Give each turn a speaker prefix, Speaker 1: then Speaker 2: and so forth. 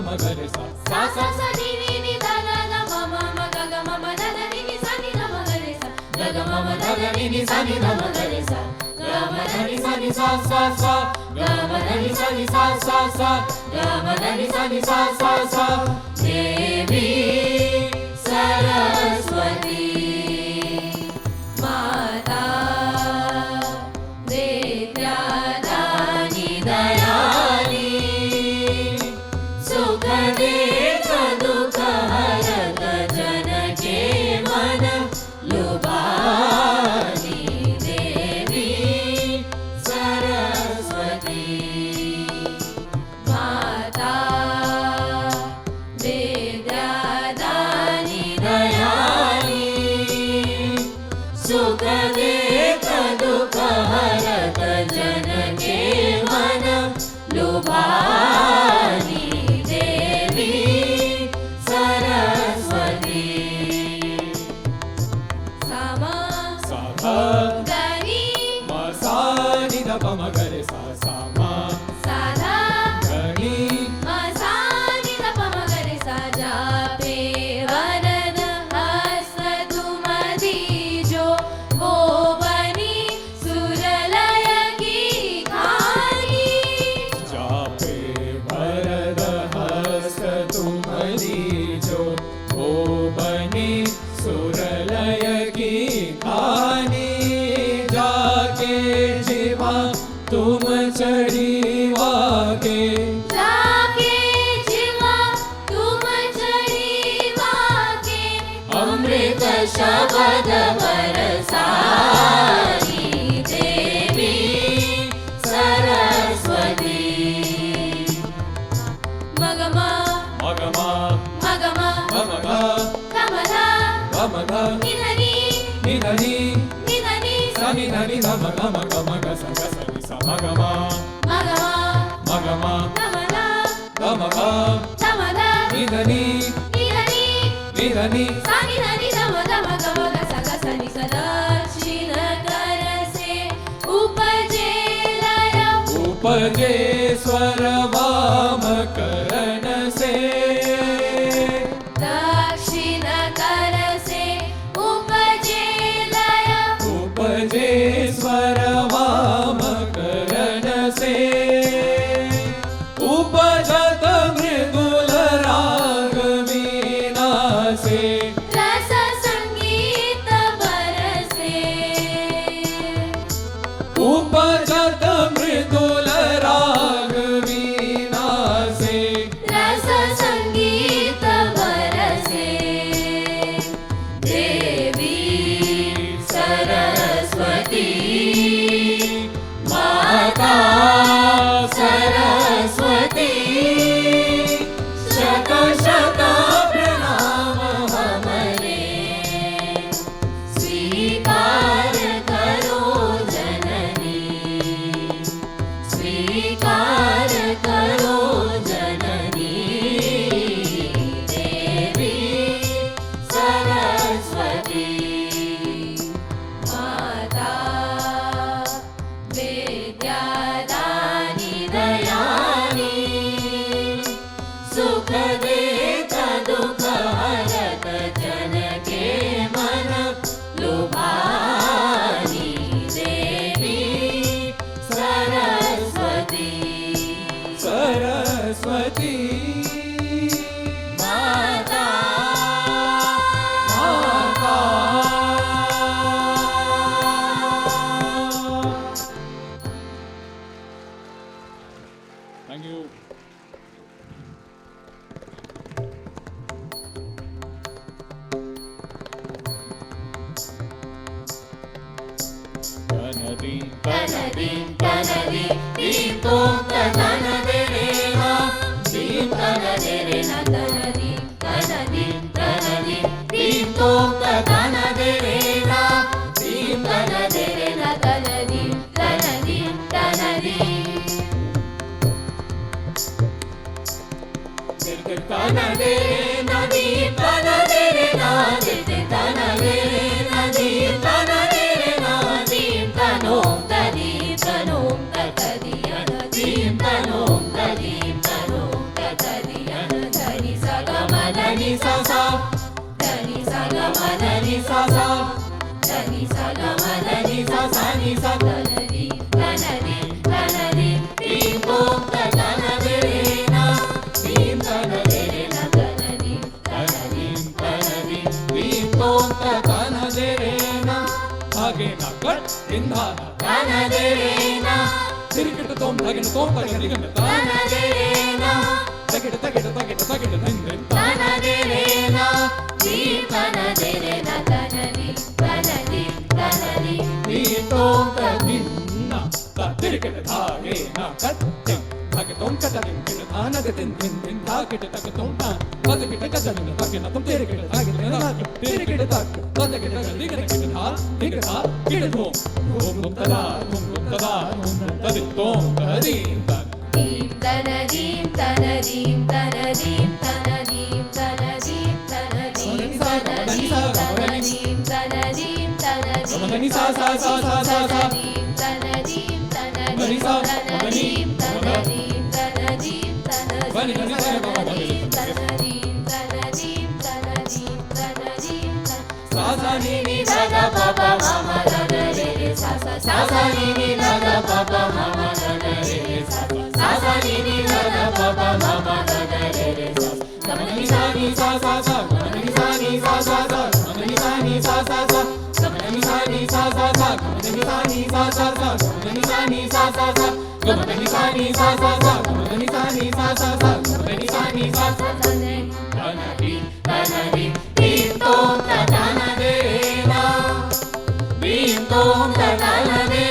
Speaker 1: ಮ ಗ ರೆ ಸ
Speaker 2: सा सा सा नी नी नी दा दा दा म म म ग ग म म दा दा नी नी सा नी द म ग रे सा ग ग म म दा दा नी नी सा नी द म ग रे सा ग म ध नि सा नि सा सा सा ग म ध नि सा नि सा सा सा ग म ध नि सा नि सा सा सा देवी सरस्वती माता विद्यादानी दयानी सुख देत दुख हरत जन के मन लुभानी देवी सरस्वती माता विद्यादानी दयानी सुख देत दुख हरत जन के मन लुभानी देवी सरस्वती सामा
Speaker 1: सा ध
Speaker 2: गनी
Speaker 1: म सा नि ध प म ग रे सा सा म
Speaker 2: साधा
Speaker 1: ग नि
Speaker 2: म सा नि ध प म ग रे सा जापे वरद हस्त तुम दीजो वो बनी सुरलय की खानी
Speaker 1: जापे वरद हस्त तुम दीजो वो बनी सुरलय की खानी जाके जीवा तुम चढ़ीवा के
Speaker 2: जाके जीवा तुम चढ़ीवा के अमृत शब्द बरसाई देवी सरस्वती मगमा
Speaker 1: मगमा
Speaker 2: मगमा
Speaker 1: ममगा
Speaker 2: कमला
Speaker 1: गमगा
Speaker 2: निधनी
Speaker 1: निधनि
Speaker 2: निधनी
Speaker 1: सा नि ध नि ध म ग म ग म ग स ग स नि सा मगमा
Speaker 2: मगमा
Speaker 1: मगमा
Speaker 2: कमला
Speaker 1: गमगा
Speaker 2: कमला
Speaker 1: निधनि
Speaker 2: निधनी
Speaker 1: निधनि
Speaker 2: सा नि ध नि ध म ग म ग म ग स ग स नि स दक्षिण कर से उपजे लय
Speaker 1: उपजे स्वर वाम करण से
Speaker 2: दक्षिण कर से उपजे लय
Speaker 1: उपजे स्वर वाम करण से उपजत मृदुल राग वीणा से
Speaker 2: रस संगीत बरसे
Speaker 1: उपजत मृदुल राग वीणा से
Speaker 2: रस संगीत बरसे देवी सरस्वती माता सरस्वती शत शत प्रणाम हमरे स्वीकार करो जननी स्वीकार करो जननी देवी सरस्वती माता विद्यादानी दयानी सुख देत दुख हरत जन के मन लुभानी देवी सरस्वती
Speaker 1: सरस्वती
Speaker 2: माता
Speaker 1: माता थैंक यू तनदी
Speaker 2: तनदी तनदी दीम तोम तन दे रे ना दीम तन दे रे ना तनदी तनदी तनदी दीम तोम तन दे रे ना दीम तन दे रे ना तनदी तनदी तनदी तन दे रे ना दीम तन दे रे ना तन दे रे ना दीम तन दे रे ना दीम तनोम तदी तनोम तदी अन दीम तन
Speaker 1: sa ni sa
Speaker 2: ತನದಿ ತನದಿ ತನದಿ ದೀಂ ತೋಂ ತನದೆ ನ ದೀಂ ತನದೆ ನ ತನದಿ ತನದಿ ತನದಿ
Speaker 1: ದೀಂ ತೋಂ ತನದೆ ನ ಹಾಗೆ ನ ಕಟ್ ಇಂಧಾನ
Speaker 2: ತನದೆ ನ
Speaker 1: ತಿರುಗಿಟ ತೋಂ ತಗಿನ ತೋಂ ತಗರಿ ಗಂಡ
Speaker 2: ತನದೆ ನ
Speaker 1: ತಗಿಟ ತಗಿಟ ತಗಿಟ ತಗಿಟ ನಿಂದೆ
Speaker 2: ತನದೆ ನ ದೀಂ ತನದೆ ನ ತನದಿ ತನದಿ ತನದಿ
Speaker 1: ದೀಂ ತೋಂ ತಗಿನ್ನ ತಿರುಗಿಟ ಹಾಗೆ ನ ಕಟ್ ಹಾಗೆ ತೋಂ ಕಟದಿಂ ಕಿಟ ಧಾನದ ತಿನ್ ತಿನ್ ತಿನ್ ಹಾಗಿಟ ತಗ ತೋಂ ತಾ ತಗಿಟ ಕದನ ತಗಿನ ತೋಂ ತಿರುಗಿಟ ಹಾಗೆ ತಿರುಗಿಟ ತಗ ತಗಿಟ ತಗಿನ ಕಿಟ ಧಾ ತಿಗ ಧಾ ಕಿಟ ತೋಂ ಓಂ ತದಾ ತದಿ ತೋಂ ತದೀಂ
Speaker 2: ದೀಂ ತನದೀಂ ತನದೀಂ ತನದೀಂ ತನದೀಂ ತನದೀಂ ತನದೀಂ ತನದೀಂ ತನದೀಂ ತನದೀಂ
Speaker 1: ಮನಿ ಸಾ ಸಾ ಸಾ ಸಾ ಸಾ ಸಾ
Speaker 2: ತನದೀಂ ತನದೀಂ ತನದೀಂ ತನದೀಂ ತನದೀಂ ತನದೀಂ ತನದೀಂ ತನದೀಂ ತನದೀಂ ತನದೀಂ ತನದೀಂ
Speaker 1: ಸಾ ಸಾ ನಿ ನಿ
Speaker 2: ಸ ಗ ಪ ಪ ಮ ಮ ಗ ಗ ರೆ ರೆ ಸ ಸ ಸ ಸ ನಿ ನಿ ಗ ಗ ಪ ಪ ಮ ಮ ಗ ಗ ರೆ ರೆ ಸ ಸ ಸ ನಿ ನಿ ಗ ಗ ಪ ಪ ಮ ಮ ಗ ಗ ರೆ ರೆ ಸ ಗ ಮ ನಿ ಸ ನಿ ಸ ಸ ಸ ಗ ಮ ನಿ ಸ ನಿ ಸ ಸ ಸ ಗ ಮ ನಿ ಸ ನಿ ಸ ಸ ಸ ಗ ಮ ನಿ ಸ ನಿ ಸ ಸ ಸ ಗ ಮ ನಿ ಸ ನಿ ಸ ಸ ಸ ಗ ಮ ನಿ ಸ ನಿ ಸ ಸ ಸ ಗ ಮ ನಿ ಸ ನಿ ಸ ಸ ಸ ಗ ಮ ನಿ ಸ ನಿ ಸ ಸ ಸ ಗ ಮ ನಿ ಸ ನಿ ಸ ಸ ಸ ತನದಿ ತನದಿ ದೀಂ ತೋಂ ತನದೆ ನ ದೀಂ ತೋಂ ತನದೆ